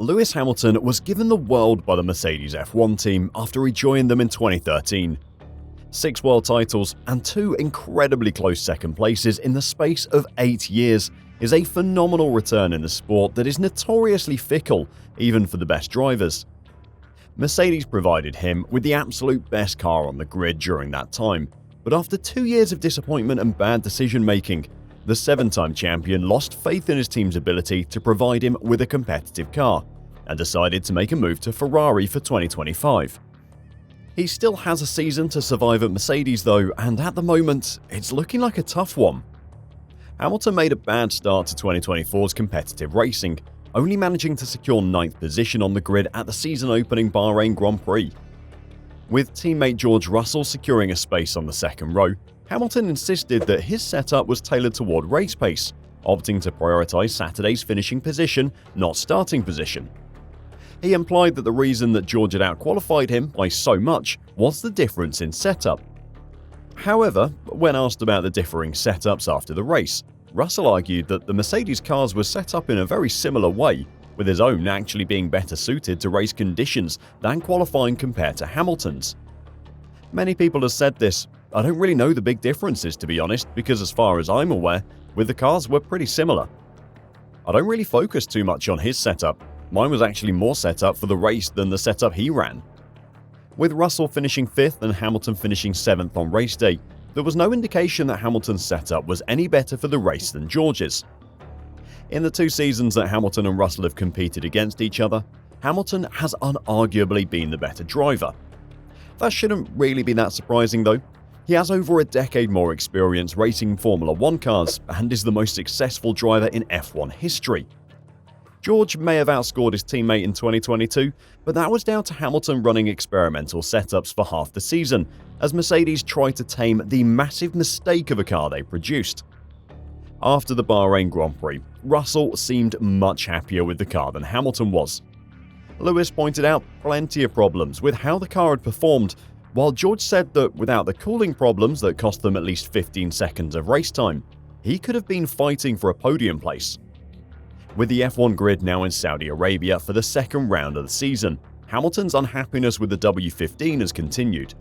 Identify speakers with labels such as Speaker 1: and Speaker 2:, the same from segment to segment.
Speaker 1: Lewis Hamilton was given the world by the Mercedes F1 team after he joined them in 2013. 6 world titles and 2 incredibly close second places in the space of 8 years is a phenomenal return in a sport that is notoriously fickle, even for the best drivers. Mercedes provided him with the absolute best car on the grid during that time, but after 2 years of disappointment and bad decision-making, the 7-time champion lost faith in his team's ability to provide him with a competitive car and decided to make a move to Ferrari for 2025. He still has a season to survive at Mercedes though, and at the moment, it's looking like a tough one. Hamilton made a bad start to 2024's competitive racing, only managing to secure 9th position on the grid at the season-opening Bahrain Grand Prix. With teammate George Russell securing a space on the second row, Hamilton insisted that his setup was tailored toward race pace, opting to prioritise Saturday's finishing position, not starting position. He implied that the reason that George had outqualified him by so much was the difference in setup. However, when asked about the differing setups after the race, Russell argued that the Mercedes cars were set up in a very similar way, with his own actually being better suited to race conditions than qualifying compared to Hamilton's. Many people have said this. I don't really know the big differences, to be honest, because as far as I'm aware, with the cars were pretty similar. I don't really focus too much on his setup. Mine was actually more set up for the race than the setup he ran. With Russell finishing 5th and Hamilton finishing 7th on race day, there was no indication that Hamilton's setup was any better for the race than George's. In the 2 seasons that Hamilton and Russell have competed against each other, Hamilton has unarguably been the better driver. That shouldn't really be that surprising though. He has over a decade more experience racing Formula 1 cars and is the most successful driver in F1 history. George may have outscored his teammate in 2022, but that was down to Hamilton running experimental setups for half the season, as Mercedes tried to tame the massive mistake of a car they produced. After the Bahrain Grand Prix, Russell seemed much happier with the car than Hamilton was. Lewis pointed out plenty of problems with how the car had performed, while George said that without the cooling problems that cost them at least 15 seconds of race time, he could have been fighting for a podium place. With the F1 grid now in Saudi Arabia for the second round of the season, Hamilton's unhappiness with the W15 has continued.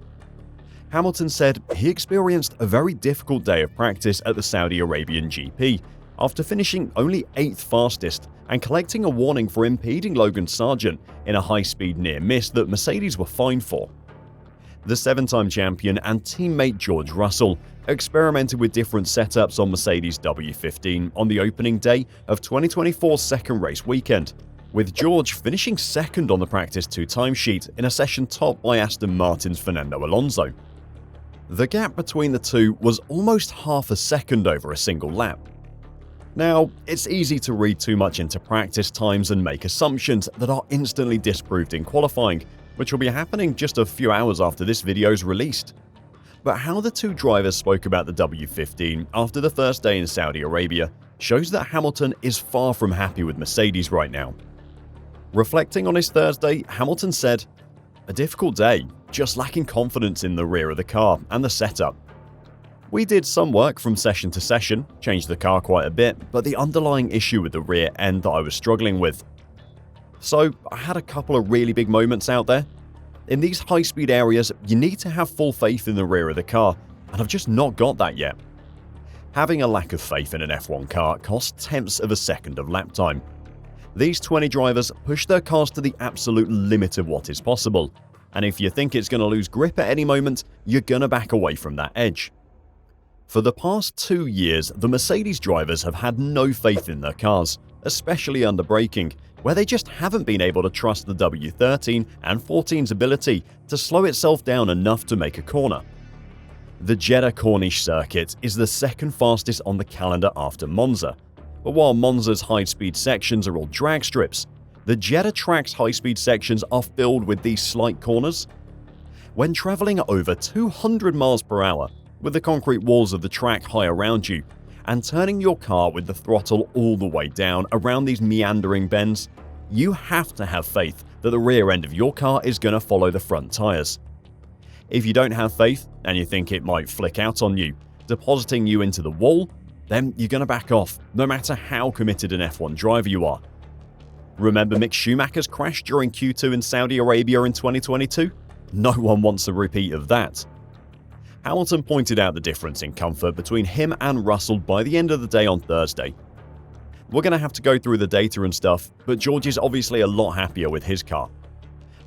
Speaker 1: Hamilton said he experienced a very difficult day of practice at the Saudi Arabian GP after finishing only 8th fastest and collecting a warning for impeding Logan Sargent in a high-speed near-miss that Mercedes were fined for. The 7-time champion and teammate George Russell experimented with different setups on Mercedes W15 on the opening day of 2024's second race weekend, with George finishing 2nd on the Practice 2 timesheet in a session topped by Aston Martin's Fernando Alonso. The gap between the two was almost half a second over a single lap. Now, it's easy to read too much into practice times and make assumptions that are instantly disproved in qualifying, which will be happening just a few hours after this video is released. But how the 2 drivers spoke about the W15 after the first day in Saudi Arabia shows that Hamilton is far from happy with Mercedes right now. Reflecting on his Thursday, Hamilton said, "A difficult day, just lacking confidence in the rear of the car and the setup. We did some work from session to session, changed the car quite a bit, but the underlying issue with the rear end that I was struggling with. So I had a couple of really big moments out there. In these high-speed areas, you need to have full faith in the rear of the car, and I've just not got that yet." Having a lack of faith in an F1 car costs tenths of a second of lap time. These 20 drivers push their cars to the absolute limit of what is possible, and if you think it's going to lose grip at any moment, you're going to back away from that edge. For the past 2 years, the Mercedes drivers have had no faith in their cars, especially under braking, where they just haven't been able to trust the W13 and 14's ability to slow itself down enough to make a corner. The Jeddah Corniche circuit is the second fastest on the calendar after Monza, but while Monza's high-speed sections are all drag strips, the Jeddah track's high-speed sections are filled with these slight corners. When traveling at over 200 miles per hour, with the concrete walls of the track high around you, and turning your car with the throttle all the way down around these meandering bends, you have to have faith that the rear end of your car is going to follow the front tires. If you don't have faith and you think it might flick out on you, depositing you into the wall, then you're going to back off, no matter how committed an F1 driver you are. Remember Mick Schumacher's crash during Q2 in Saudi Arabia in 2022? No one wants a repeat of that. Hamilton pointed out the difference in comfort between him and Russell by the end of the day on Thursday. We're going to have to go through the data and stuff, but George is obviously a lot happier with his car.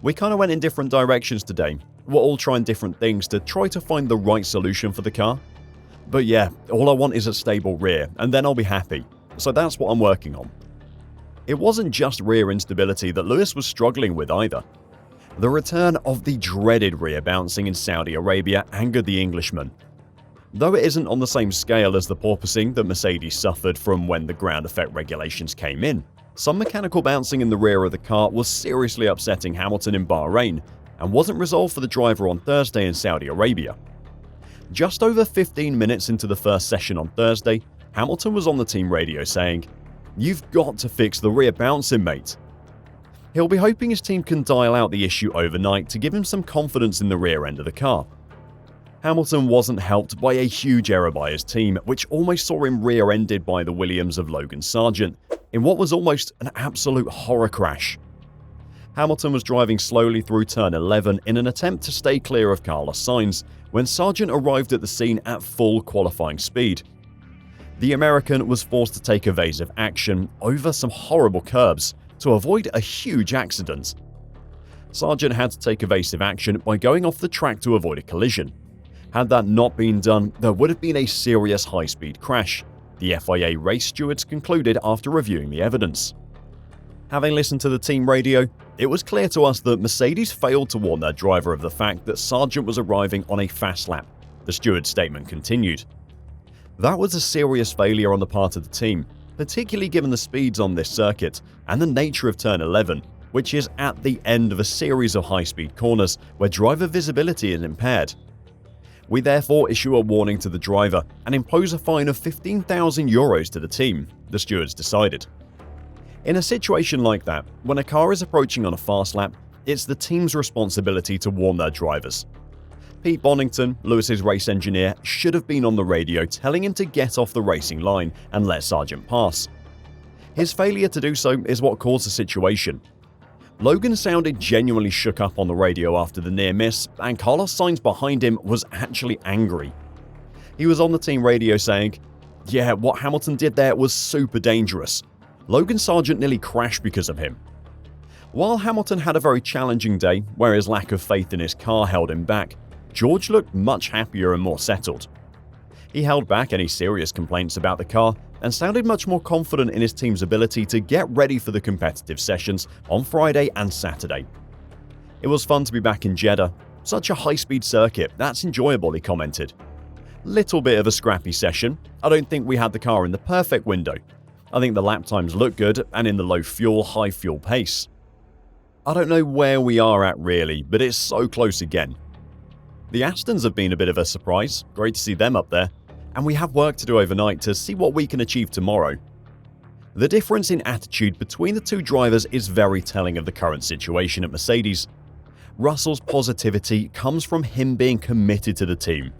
Speaker 1: We kind of went in different directions today. We're all trying different things to try to find the right solution for the car. But yeah, all I want is a stable rear, and then I'll be happy. So that's what I'm working on. It wasn't just rear instability that Lewis was struggling with either. The return of the dreaded rear bouncing in Saudi Arabia angered the Englishman. Though it isn't on the same scale as the porpoising that Mercedes suffered from when the ground effect regulations came in, some mechanical bouncing in the rear of the car was seriously upsetting Hamilton in Bahrain and wasn't resolved for the driver on Thursday in Saudi Arabia. Just over 15 minutes into the first session on Thursday, Hamilton was on the team radio saying, "You've got to fix the rear bouncing, mate." He'll be hoping his team can dial out the issue overnight to give him some confidence in the rear end of the car. Hamilton wasn't helped by a huge error by his team, which almost saw him rear-ended by the Williams of Logan Sargeant in what was almost an absolute horror crash. Hamilton was driving slowly through turn 11 in an attempt to stay clear of Carlos Sainz when Sargeant arrived at the scene at full qualifying speed. The American was forced to take evasive action over some horrible curbs to avoid a huge accident. Sargeant had to take evasive action by going off the track to avoid a collision. Had that not been done, there would have been a serious high-speed crash, the FIA race stewards concluded after reviewing the evidence. Having listened to the team radio, it was clear to us that Mercedes failed to warn their driver of the fact that Sargeant was arriving on a fast lap, the steward's statement continued. That was a serious failure on the part of the team, particularly given the speeds on this circuit and the nature of turn 11, which is at the end of a series of high-speed corners where driver visibility is impaired. We therefore issue a warning to the driver and impose a fine of €15,000 to the team, the stewards decided. In a situation like that, when a car is approaching on a fast lap, it's the team's responsibility to warn their drivers. Pete Bonington, Lewis's race engineer, should have been on the radio telling him to get off the racing line and let Sargeant pass. His failure to do so is what caused the situation. Logan sounded genuinely shook up on the radio after the near miss, and Carlos Sainz behind him was actually angry. He was on the team radio saying, "Yeah, what Hamilton did there was super dangerous. Logan Sargeant nearly crashed because of him." While Hamilton had a very challenging day where his lack of faith in his car held him back, George looked much happier and more settled. He held back any serious complaints about the car and sounded much more confident in his team's ability to get ready for the competitive sessions on Friday and Saturday. "It was fun to be back in Jeddah. Such a high-speed circuit, that's enjoyable," he commented. "Little bit of a scrappy session. I don't think we had the car in the perfect window. I think the lap times look good and in the low fuel, high fuel pace. I don't know where we are at really, but it's so close again." The Astons have been a bit of a surprise, great to see them up there, and we have work to do overnight to see what we can achieve tomorrow. The difference in attitude between the two drivers is very telling of the current situation at Mercedes. Russell's positivity comes from him being committed to the team.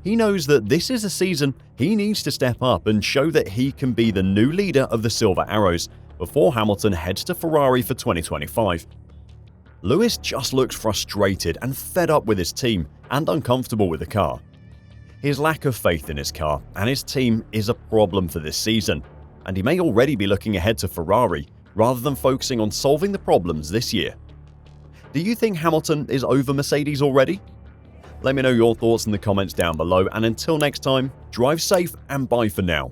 Speaker 1: He knows that this is a season he needs to step up and show that he can be the new leader of the Silver Arrows before Hamilton heads to Ferrari for 2025. Lewis just looks frustrated and fed up with his team and uncomfortable with the car. His lack of faith in his car and his team is a problem for this season, and he may already be looking ahead to Ferrari rather than focusing on solving the problems this year. Do you think Hamilton is over Mercedes already? Let me know your thoughts in the comments down below, and until next time, drive safe and bye for now.